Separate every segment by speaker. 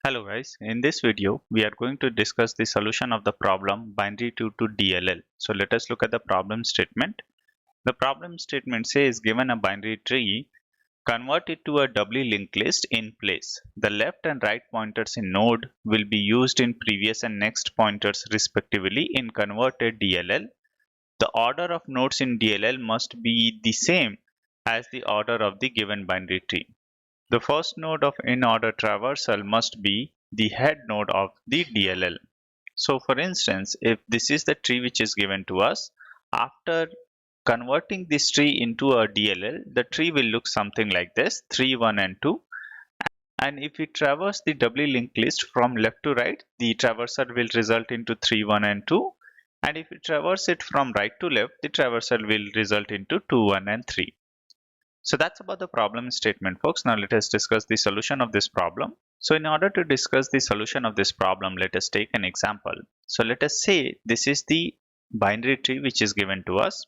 Speaker 1: Hello guys, in this video we are going to discuss the solution of the problem binary tree to DLL. So let us look at the problem statement. The problem statement says given a binary tree, convert it to a doubly linked list in place. The left and right pointers in node will be used in previous and next pointers respectively in converted DLL. The order of nodes in DLL must be the same as the order of the given binary tree. The first node of in-order traversal must be the head node of the DLL. So for instance, if this is the tree which is given to us, after converting this tree into a DLL, the tree will look something like this, 3, 1 and 2. And if we traverse the doubly linked list from left to right, the traversal will result into 3, 1 and 2. And if we traverse it from right to left, the traversal will result into 2, 1 and 3. So that's about the problem statement, folks. Now let us discuss the solution of this problem. So in order to discuss the solution of this problem, let us take an example. So let us say this is the binary tree which is given to us.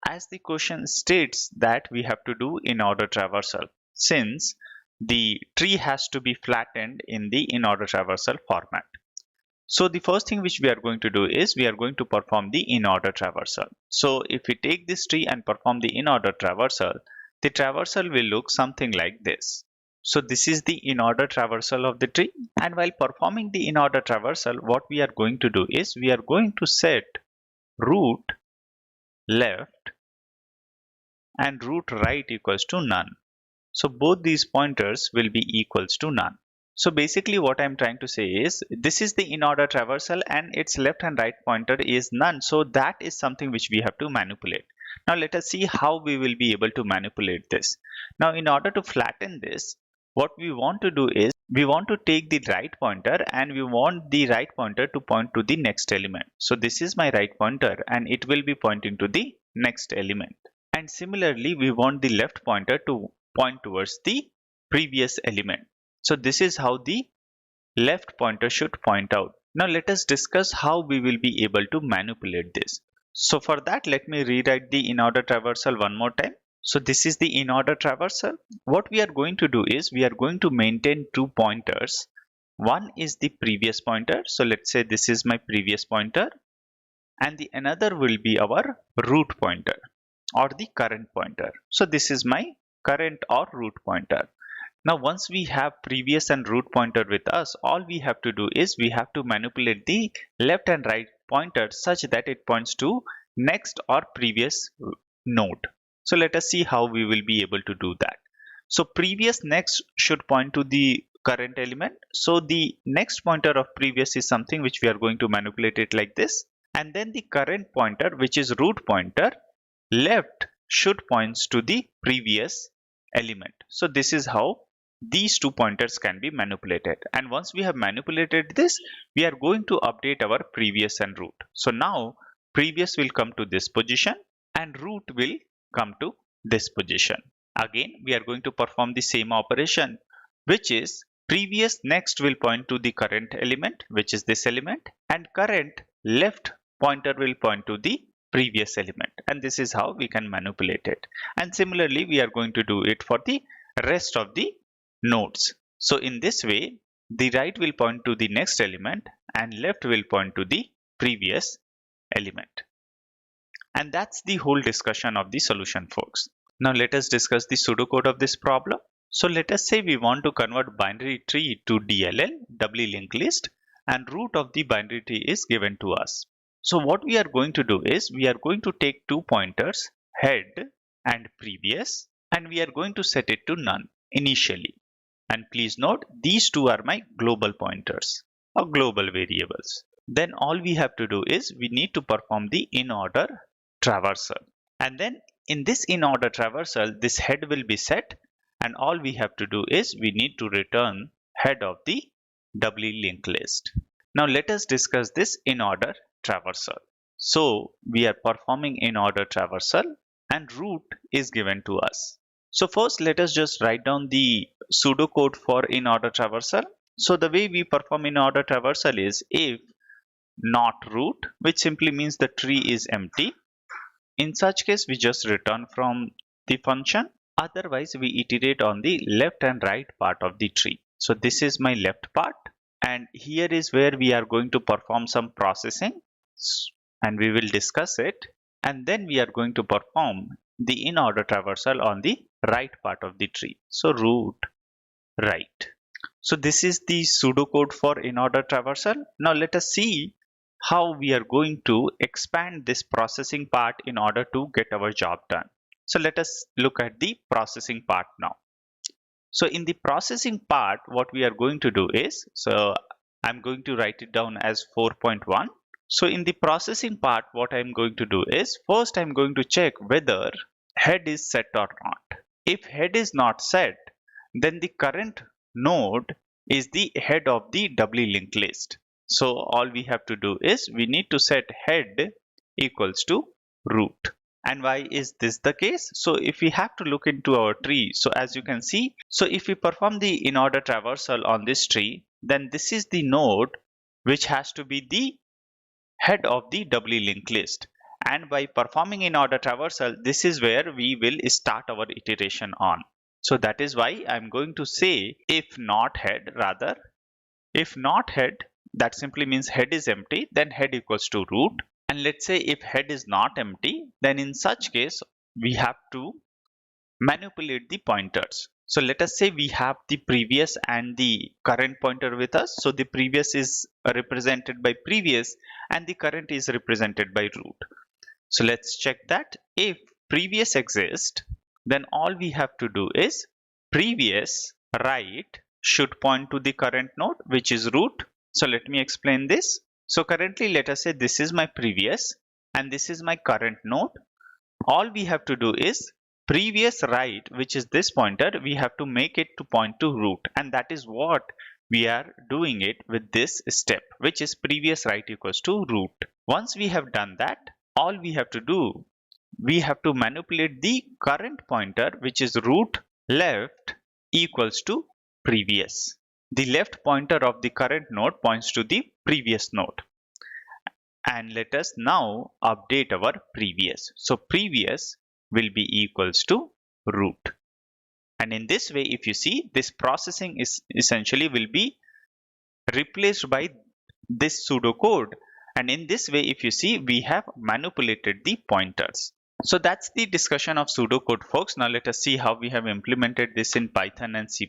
Speaker 1: As the question states that we have to do in-order traversal, since the tree has to be flattened in the in-order traversal format. So the first thing which we are going to do is we are going to perform the in-order traversal. So if we take this tree and perform the in-order traversal, the traversal will look something like this. So this is the in-order traversal of the tree. And while performing the in-order traversal, what we are going to do is we are going to set root left and root right equals to none. So both these pointers will be equals to none. So basically what I'm trying to say is this is the in-order traversal and its left and right pointer is none. So that is something which we have to manipulate. Now let us see how we will be able to manipulate this. Now in order to flatten this, what we want to do is we want to take the right pointer and we want the right pointer to point to the next element. So this is my right pointer and it will be pointing to the next element. And similarly, we want the left pointer to point towards the previous element. So this is how the left pointer should point out. Now let us discuss how we will be able to manipulate this. So for that, let me rewrite the in-order traversal one more time. So this is the in-order traversal. What we are going to do is we are going to maintain two pointers. One is the previous pointer. So let's say this is my previous pointer. And the another will be our root pointer or the current pointer. So this is my current or root pointer. Now once we have previous and root pointer with us, all we have to do is we have to manipulate the left and right pointer such that it points to next or previous node. So let us see how we will be able to do that. So previous next should point to the current element. So the next pointer of previous is something which we are going to manipulate it like this. And then the current pointer, which is root pointer, left should points to the previous element. So this is how these two pointers can be manipulated. And once we have manipulated this, we are going to update our previous and root. So now previous will come to this position and root will come to this position. Again, we are going to perform the same operation, which is previous next will point to the current element, which is this element, and current left pointer will point to the previous element, and this is how we can manipulate it. And similarly, we are going to do it for the rest of the nodes. So in this way, the right will point to the next element and left will point to the previous element. And that's the whole discussion of the solution, folks. Now let us discuss the pseudocode of this problem. So let us say we want to convert binary tree to DLL, doubly linked list, and root of the binary tree is given to us. So what we are going to do is we are going to take two pointers, head and previous, and we are going to set it to none initially. And please note, these two are my global pointers or global variables. Then all we have to do is we need to perform the in-order traversal. And then in this in-order traversal, this head will be set, and all we have to do is we need to return head of the doubly linked list. Now let us discuss this in-order traversal. So we are performing in-order traversal and root is given to us. So first let us just write down the pseudo code for in-order traversal. So the way we perform in-order traversal is if not root, which simply means the tree is empty. In such case, we just return from the function. Otherwise, we iterate on the left and right part of the tree. So this is my left part, and here is where we are going to perform some processing, and we will discuss it. And then we are going to perform the in-order traversal on the right part of the tree. So root right. So this is the pseudocode for in-order traversal. Now let us see how we are going to expand this processing part in order to get our job done. So let us look at the processing part now. So in the processing part, what we are going to do is, so I'm going to write it down as 4.1. So in the processing part, what I'm going to do is, first I'm going to check whether head is set or not. If head is not set, then the current node is the head of the doubly linked list. So all we have to do is we need to set head equals to root. And why is this the case? So if we have to look into our tree, so as you can see, so if we perform the in-order traversal on this tree, then this is the node which has to be the head of the doubly linked list. And by performing in-order traversal, this is where we will start our iteration on. So that is why I'm going to say if not head, rather. If not head, that simply means head is empty, then head equals to root. And let's say if head is not empty, then in such case, we have to manipulate the pointers. So let us say we have the previous and the current pointer with us. So the previous is represented by previous and the current is represented by root. So let's check that. If previous exists, then all we have to do is previous right should point to the current node, which is root. So let me explain this. So currently, let us say this is my previous and this is my current node. All we have to do is previous right, which is this pointer, we have to make it to point to root, and that is what we are doing it with this step, which is previous right equals to root. Once we have done that, all we have to do, we have to manipulate the current pointer, which is root left equals to previous. The left pointer of the current node points to the previous node. And let us now update our previous. So previous will be equals to root. And in this way, if you see, this processing is essentially will be replaced by this pseudocode. And in this way, if you see, we have manipulated the pointers. So that's the discussion of pseudocode, folks. Now let us see how we have implemented this in Python and C++.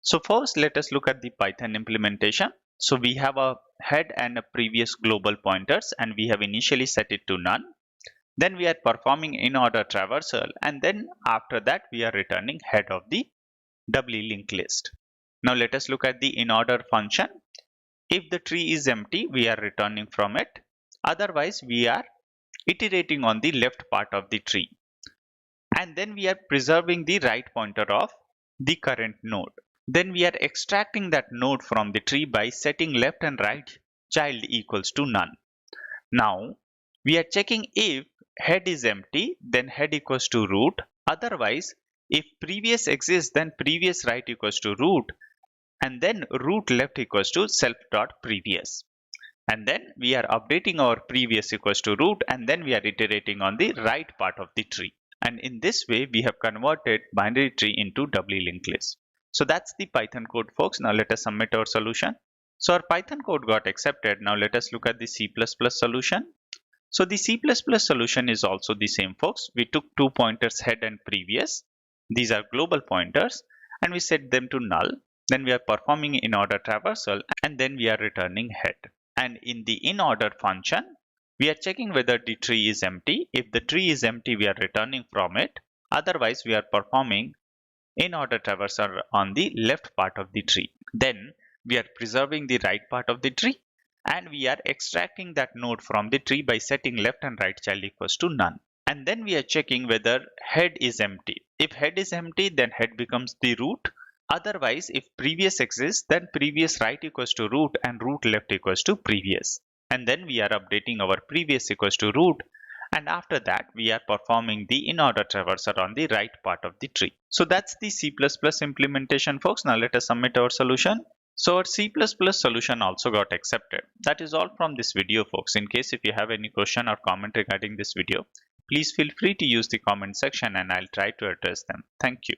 Speaker 1: So first, let us look at the Python implementation. So we have a head and a previous global pointers, and we have initially set it to none. Then we are performing in-order traversal, and then after that we are returning head of the doubly linked list. Now let us look at the in-order function. If the tree is empty, we are returning from it. Otherwise, we are iterating on the left part of the tree. And then we are preserving the right pointer of the current node. Then we are extracting that node from the tree by setting left and right child equals to none. Now we are checking if head is empty, then head equals to root. Otherwise, if previous exists, then previous right equals to root, and then root left equals to self.previous. And then we are updating our previous equals to root, and then we are iterating on the right part of the tree. And in this way, we have converted binary tree into doubly linked list. So that's the Python code, folks. Now let us submit our solution. So our Python code got accepted. Now let us look at the C++ solution. So the C++ solution is also the same, folks. We took two pointers, head and previous. These are global pointers, and we set them to null. Then we are performing in-order traversal, and then we are returning head. And in the in-order function, we are checking whether the tree is empty. If the tree is empty, we are returning from it. Otherwise, we are performing in-order traversal on the left part of the tree. Then we are preserving the right part of the tree, and we are extracting that node from the tree by setting left and right child equals to none. And then we are checking whether head is empty. If head is empty, then head becomes the root. Otherwise, if previous exists, then previous right equals to root and root left equals to previous. And then we are updating our previous equals to root. And after that, we are performing the in-order traversal on the right part of the tree. So that's the C++ implementation, folks. Now let us submit our solution. So our C++ solution also got accepted. That is all from this video, folks. In case if you have any question or comment regarding this video, please feel free to use the comment section and I'll try to address them. Thank you.